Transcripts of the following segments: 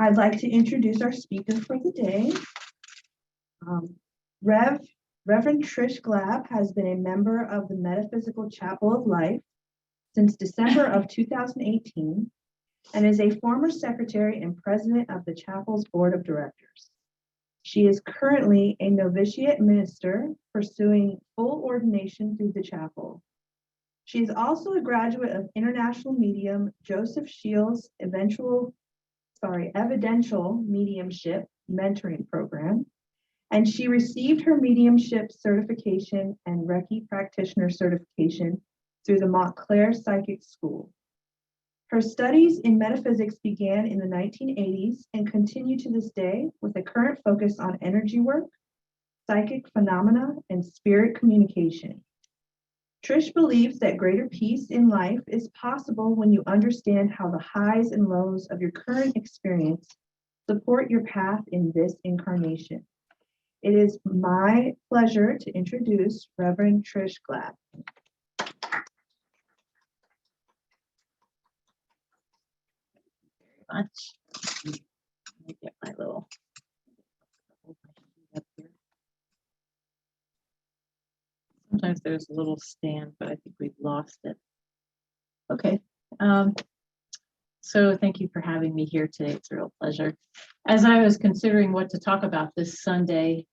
I'd like to introduce our speaker for the day. Reverend Trish Glab has been a member of the Metaphysical Chapel of Life since December of 2018 and is a former secretary and president of the chapel's board of directors. She is currently a novitiate minister pursuing full ordination through the chapel. She is also a graduate of international medium Joseph Shiel's evidential mediumship mentoring program, and she received her mediumship certification and Reiki practitioner certification through the Montclair Psychic School. Her studies in metaphysics began in the 1980s and continue to this day with a current focus on energy work, psychic phenomena, and spirit communication. Trish believes that greater peace in life is possible when you understand how the highs and lows of your current experience support your path in this incarnation. It is my pleasure to introduce Reverend Trish Glab. Much. Let me get my little up here. Sometimes there's a little stand, but I think we've lost it. Okay. So thank you for having me here today. It's a real pleasure. As I was considering what to talk about this Sunday,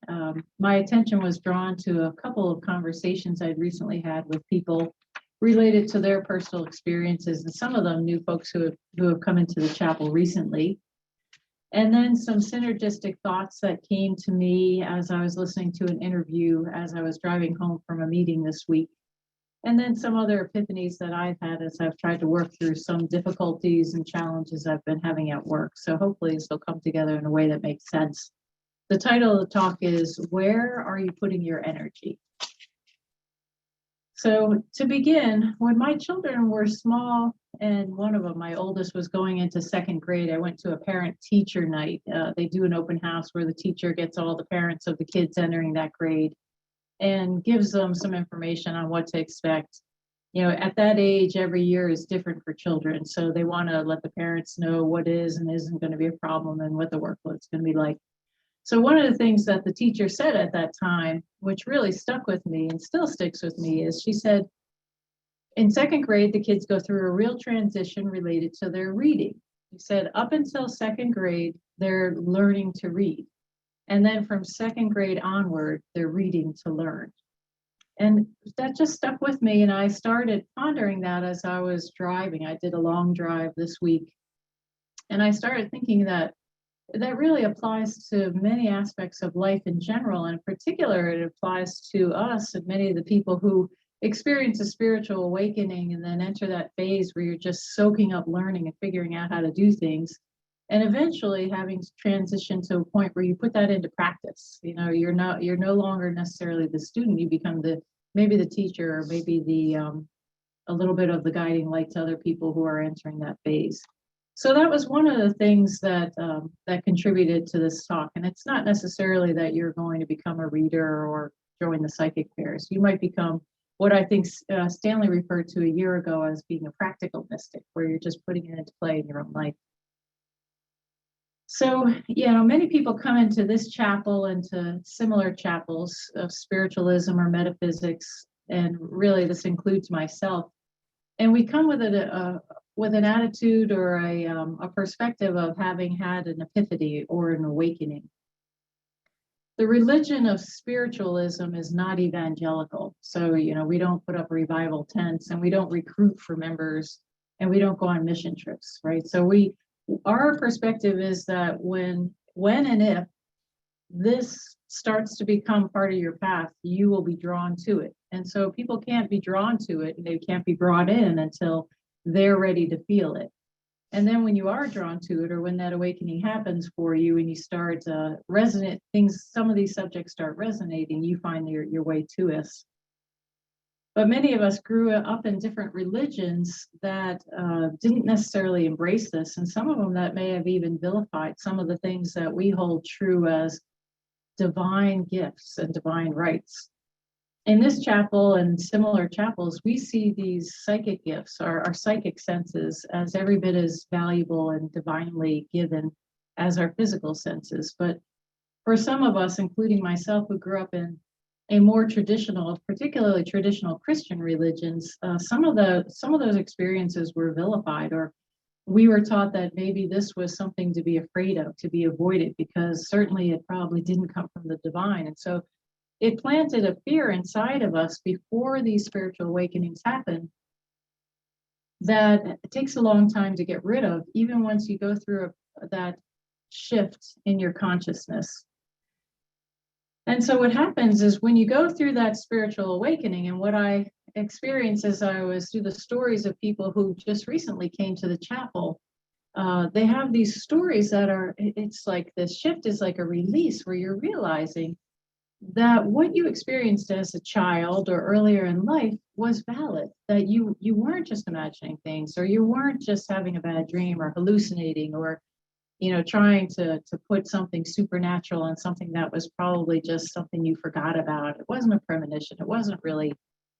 my attention was drawn to a couple of conversations I'd recently had with people related to their personal experiences, and some of them new folks who have come into the chapel recently. And then some synergistic thoughts that came to me as I was listening to an interview as I was driving home from a meeting this week. And then some other epiphanies that I've had as I've tried to work through some difficulties and challenges I've been having at work. So hopefully this will come together in a way that makes sense. The title of the talk is, Where Are You Putting Your Energy? So to begin, when my children were small, and one of them, my oldest, was going into second grade, I went to a parent-teacher night. They do an open house where the teacher gets all the parents of the kids entering that grade and gives them some information on what to expect. You know, at that age, every year is different for children, so they want to let the parents know what is and isn't going to be a problem and what the workload's going to be like. So one of the things that the teacher said at that time, which really stuck with me and still sticks with me, is she said, in second grade, the kids go through a real transition related to their reading. She said, up until second grade, they're learning to read. And then from second grade onward, they're reading to learn. And that just stuck with me. And I started pondering that as I was driving. I did a long drive this week. And I started thinking that really applies to many aspects of life in general. And in particular, it applies to us and many of the people who experience a spiritual awakening and then enter that phase where you're just soaking up learning and figuring out how to do things. And eventually having to transition to a point where you put that into practice. You know, you're no longer necessarily the student, you become maybe the teacher, or maybe a little bit of the guiding light to other people who are entering that phase. So that was one of the things that contributed to this talk. And it's not necessarily that you're going to become a reader or join the psychic fairs. You might become what I think Stanley referred to a year ago as being a practical mystic, where you're just putting it into play in your own life. So, you know, many people come into this chapel and to similar chapels of spiritualism or metaphysics, and really this includes myself. And we come with an attitude or a perspective of having had an epiphany or an awakening. The religion of spiritualism is not evangelical. So, you know, we don't put up revival tents and we don't recruit for members and we don't go on mission trips, right? So our perspective is that when and if this starts to become part of your path, you will be drawn to it. And so people can't be drawn to it and they can't be brought in until they're ready to feel it. And then when you are drawn to it, or when that awakening happens for you and you start some of these subjects start resonating, you find your way to us. But many of us grew up in different religions that didn't necessarily embrace this, and some of them that may have even vilified some of the things that we hold true as divine gifts and divine rights. In this chapel and similar chapels, we see these psychic gifts, our psychic senses, as every bit as valuable and divinely given as our physical senses. But for some of us, including myself, who grew up in a more traditional, particularly traditional Christian religions, some of those experiences were vilified, or we were taught that maybe this was something to be afraid of, to be avoided, because certainly it probably didn't come from the divine. And so it planted a fear inside of us before these spiritual awakenings happen that it takes a long time to get rid of, even once you go through that shift in your consciousness. And so what happens is when you go through that spiritual awakening, and what I experienced as I was through the stories of people who just recently came to the chapel, they have these stories that are, it's like the shift is like a release where you're realizing that what you experienced as a child or earlier in life was valid, that you weren't just imagining things, or you weren't just having a bad dream or hallucinating, or trying to put something supernatural on something that was probably just something you forgot about. It wasn't a premonition. It wasn't really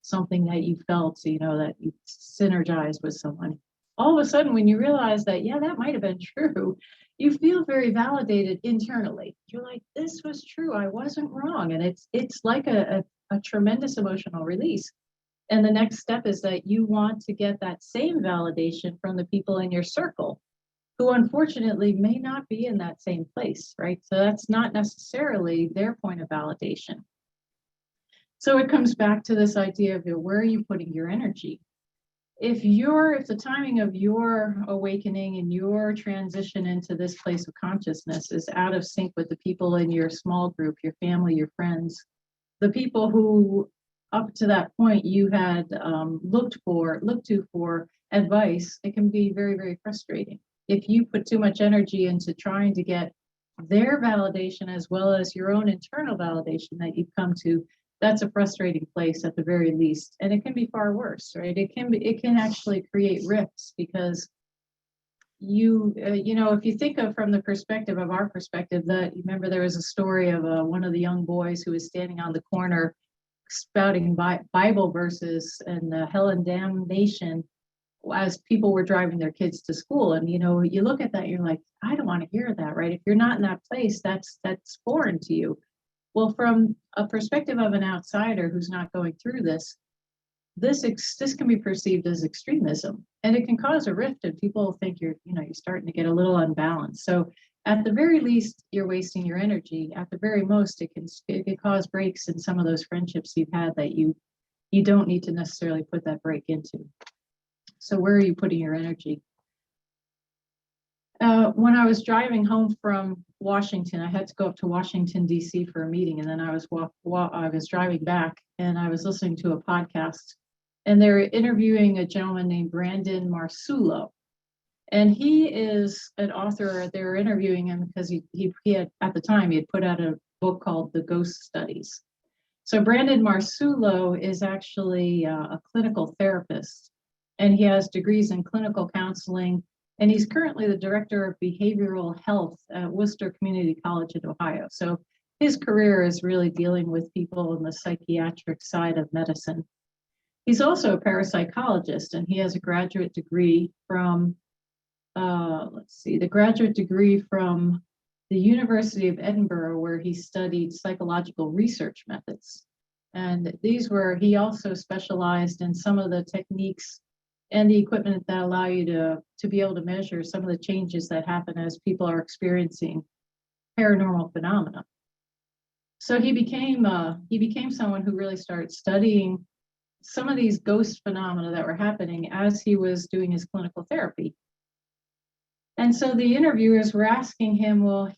something that you felt, that you synergized with someone. All of a sudden, when you realize that, yeah, that might have been true, you feel very validated internally. You're like, this was true. I wasn't wrong. And it's like a tremendous emotional release. And the next step is that you want to get that same validation from the people in your circle, who unfortunately may not be in that same place, right? So that's not necessarily their point of validation. So it comes back to this idea of where are you putting your energy? If the timing of your awakening and your transition into this place of consciousness is out of sync with the people in your small group, your family, your friends, the people who up to that point you had looked to for advice, it can be very, very frustrating. If you put too much energy into trying to get their validation as well as your own internal validation that you've come to, that's a frustrating place at the very least. And it can be far worse, right? It can actually create rifts, because if you think of from the perspective of our perspective, that you remember there was a story of one of the young boys who was standing on the corner spouting Bible verses and hell and damnation as people were driving their kids to school. And you look at that, you're like, I don't want to hear that, right? If you're not in that place, that's foreign to you. Well, from a perspective of an outsider who's not going through this can be perceived as extremism, and it can cause a rift, and people think you're starting to get a little unbalanced. So at the very least, you're wasting your energy. At the very most, it can cause breaks in some of those friendships you've had that you don't need to necessarily put that break into. So where are you putting your energy? When I was driving home from Washington, I had to go up to Washington, D.C. for a meeting, and then I was driving back, and I was listening to a podcast, and they were interviewing a gentleman named Brandon Marsulo, and he is an author. They were interviewing him because he had, at the time, he had put out a book called The Ghost Studies. So Brandon Marsulo is actually a clinical therapist, and he has degrees in clinical counseling. And he's currently the director of behavioral health at Worcester Community College in Ohio. So his career is really dealing with people in the psychiatric side of medicine. He's also a parapsychologist, and he has a graduate degree from, the University of Edinburgh, where he studied psychological research methods. And he also specialized in some of the techniques and the equipment that allow you to be able to measure some of the changes that happen as people are experiencing paranormal phenomena. So he became someone who really started studying some of these ghost phenomena that were happening as he was doing his clinical therapy. And so the interviewers were asking him, well,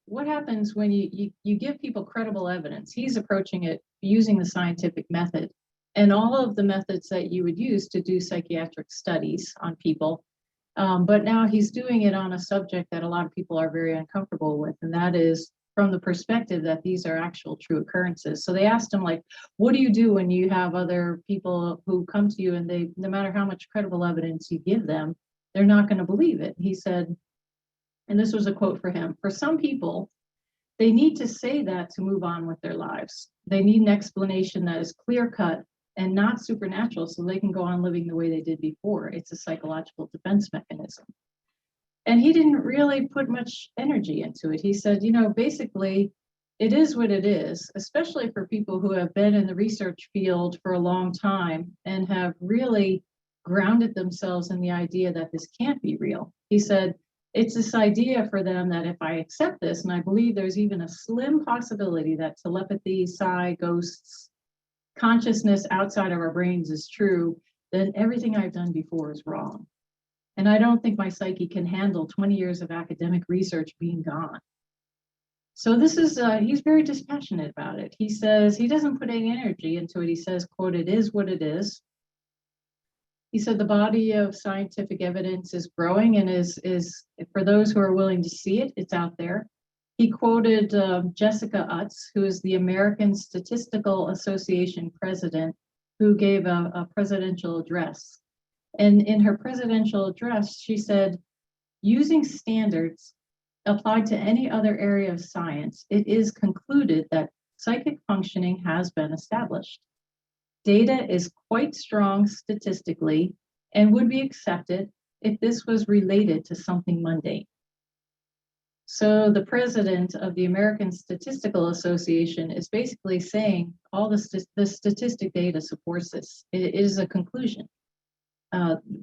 what happens when you give people credible evidence? He's approaching it using the scientific method and all of the methods that you would use to do psychiatric studies on people. But now he's doing it on a subject that a lot of people are very uncomfortable with, and that is from the perspective that these are actual true occurrences. So they asked him, like, what do you do when you have other people who come to you and no matter how much credible evidence you give them, they're not going to believe it? He said, and this was a quote for him, for some people, they need to say that to move on with their lives. They need an explanation that is clear-cut and not supernatural so they can go on living the way they did before. It's a psychological defense mechanism. And he didn't really put much energy into it. He said, basically, it is what it is, especially for people who have been in the research field for a long time and have really grounded themselves in the idea that this can't be real. He said, it's this idea for them that if I accept this, and I believe there's even a slim possibility that telepathy, psi, ghosts, consciousness outside of our brains is true, then everything I've done before is wrong. And I don't think my psyche can handle 20 years of academic research being gone. So this is, he's very dispassionate about it. He says he doesn't put any energy into it. He says, quote, it is what it is. He said the body of scientific evidence is growing and is for those who are willing to see it, it's out there. He quoted Jessica Utz, who is the American Statistical Association president, who gave a presidential address. And in her presidential address, she said, using standards applied to any other area of science, it is concluded that psychic functioning has been established. Data is quite strong statistically and would be accepted if this was related to something mundane. So the president of the American Statistical Association is basically saying all the statistic data supports this. It is a conclusion.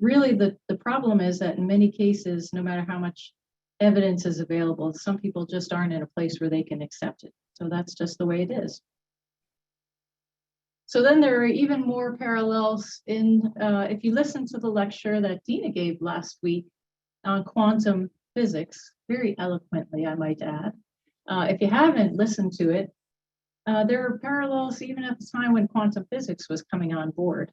Really, the problem is that in many cases, no matter how much evidence is available, some people just aren't in a place where they can accept it. So that's just the way it is. So then there are even more parallels in, if you listen to the lecture that Dina gave last week on quantum physics, very eloquently, I might add. If you haven't listened to it, there are parallels even at the time when quantum physics was coming on board.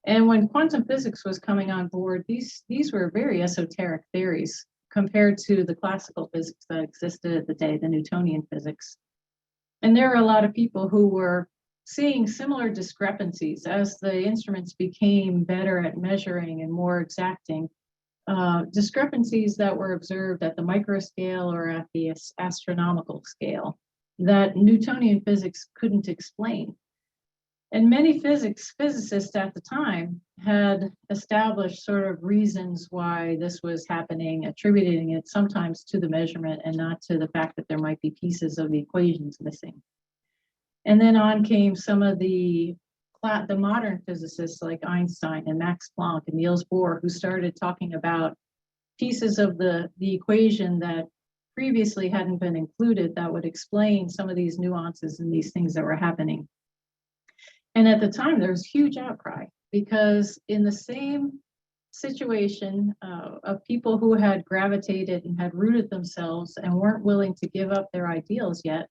And when quantum physics was coming on board, these were very esoteric theories compared to the classical physics that existed at the day, the Newtonian physics. And there were a lot of people who were seeing similar discrepancies as the instruments became better at measuring and more exacting, discrepancies that were observed at the micro scale or at the astronomical scale that Newtonian physics couldn't explain. And many physicists at the time had established sort of reasons why this was happening, attributing it sometimes to the measurement and not to the fact that there might be pieces of the equations missing. And then on came some of the modern physicists like Einstein and Max Planck and Niels Bohr, who started talking about pieces of the equation that previously hadn't been included that would explain some of these nuances and these things that were happening. And at the time, there was huge outcry because in the same situation of people who had gravitated and had rooted themselves and weren't willing to give up their ideals yet,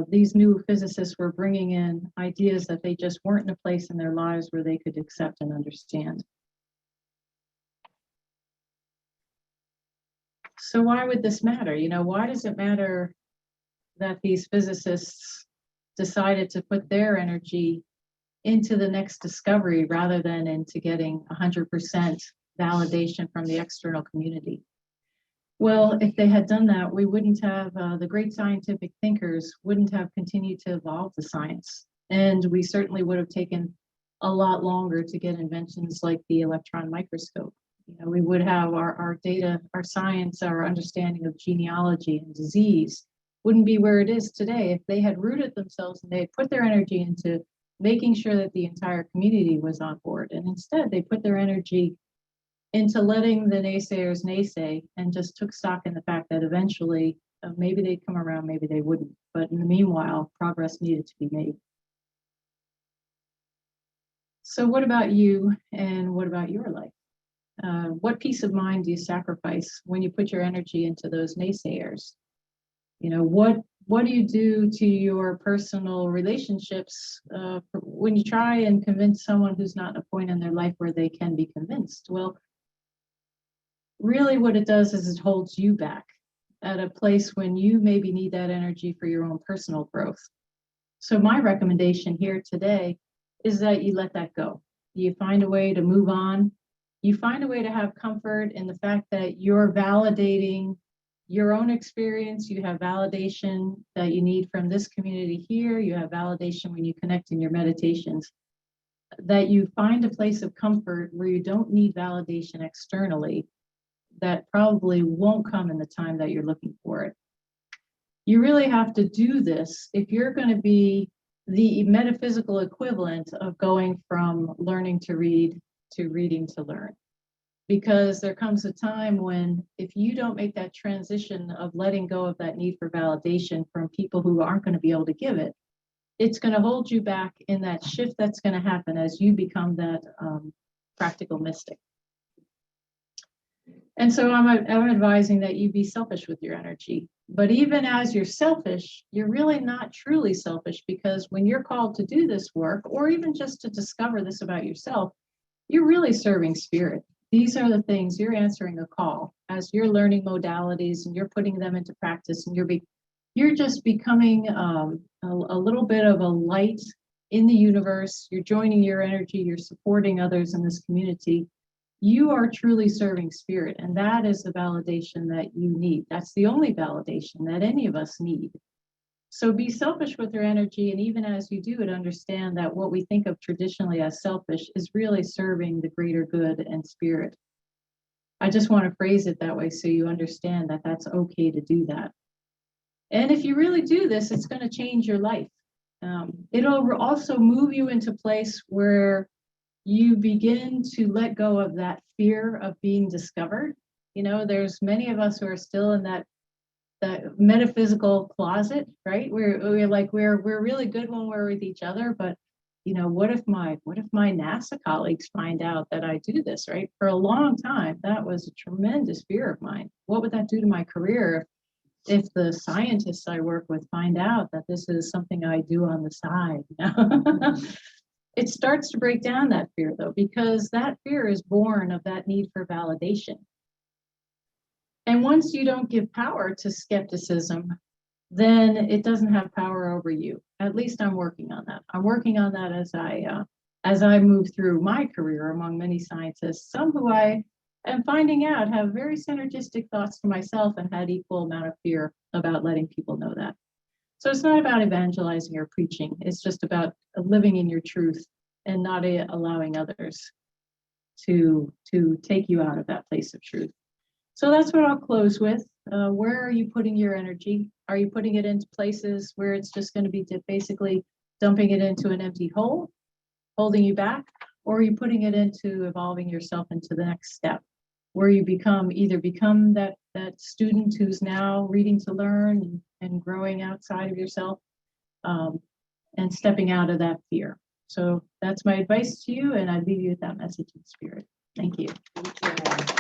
these new physicists were bringing in ideas that they just weren't in a place in their lives where they could accept and understand. So why would this matter? Why does it matter that these physicists decided to put their energy into the next discovery rather than into getting 100% validation from the external community? Well, if they had done that, we wouldn't have, the great scientific thinkers wouldn't have continued to evolve the science. And we certainly would have taken a lot longer to get inventions like the electron microscope. We would have our data, our science, our understanding of genealogy and disease wouldn't be where it is today if they had rooted themselves and they had put their energy into making sure that the entire community was on board. And instead, they put their energy into letting the naysayers naysay and just took stock in the fact that eventually maybe they'd come around, maybe they wouldn't. But in the meanwhile, progress needed to be made. So what about you and what about your life? What peace of mind do you sacrifice when you put your energy into those naysayers? What do you do to your personal relationships when you try and convince someone who's not at a point in their life where they can be convinced? Well, really what it does is it holds you back at a place when you maybe need that energy for your own personal growth. So my recommendation here today is that you let that go. You find a way to move on. You find a way to have comfort in the fact that you're validating your own experience. You have validation that you need from this community here. You have validation when you connect in your meditations. That you find a place of comfort where you don't need validation externally, that probably won't come in the time that you're looking for it. You really have to do this if you're going to be the metaphysical equivalent of going from learning to read to reading to learn. Because there comes a time when if you don't make that transition of letting go of that need for validation from people who aren't going to be able to give it, it's going to hold you back in that shift that's going to happen as you become that practical mystic. And so I'm advising that you be selfish with your energy. But even as you're selfish, you're really not truly selfish, because when you're called to do this work, or even just to discover this about yourself, you're really serving spirit. These are the things you're answering a call as you're learning modalities and you're putting them into practice, and you're just becoming a little bit of a light in the universe. You're joining your energy, you're supporting others in this community. You are truly serving spirit, and that is the validation that you need. That's the only validation that any of us need. So be selfish with your energy, and even as you do it, understand that what we think of traditionally as selfish is really serving the greater good and spirit. I just want to phrase it that way so you understand that that's okay to do that. And if you really do this, it's going to change your life. It'll also move you into a place where you begin to let go of that fear of being discovered. You know, there's many of us who are still in that metaphysical closet, right? We're like, we're really good when we're with each other, but you know, what if my NASA colleagues find out that I do this, right? For a long time, that was a tremendous fear of mine. What would that do to my career if the scientists I work with find out that this is something I do on the side? It starts to break down that fear, though, because that fear is born of that need for validation. And once you don't give power to skepticism, then it doesn't have power over you. At least I'm working on that. I'm working on that as I move through my career among many scientists, some who I am finding out have very synergistic thoughts to myself and had equal amount of fear about letting people know that. So it's not about evangelizing or preaching. It's just about living in your truth and not allowing others to take you out of that place of truth. So that's what I'll close with. Where are you putting your energy? Are you putting it into places where it's just going to be basically dumping it into an empty hole, holding you back? Or are you putting it into evolving yourself into the next step, where you become that student who's now reading to learn and growing outside of yourself, and stepping out of that fear. So that's my advice to you, and I leave you with that message in spirit. Thank you. Thank you.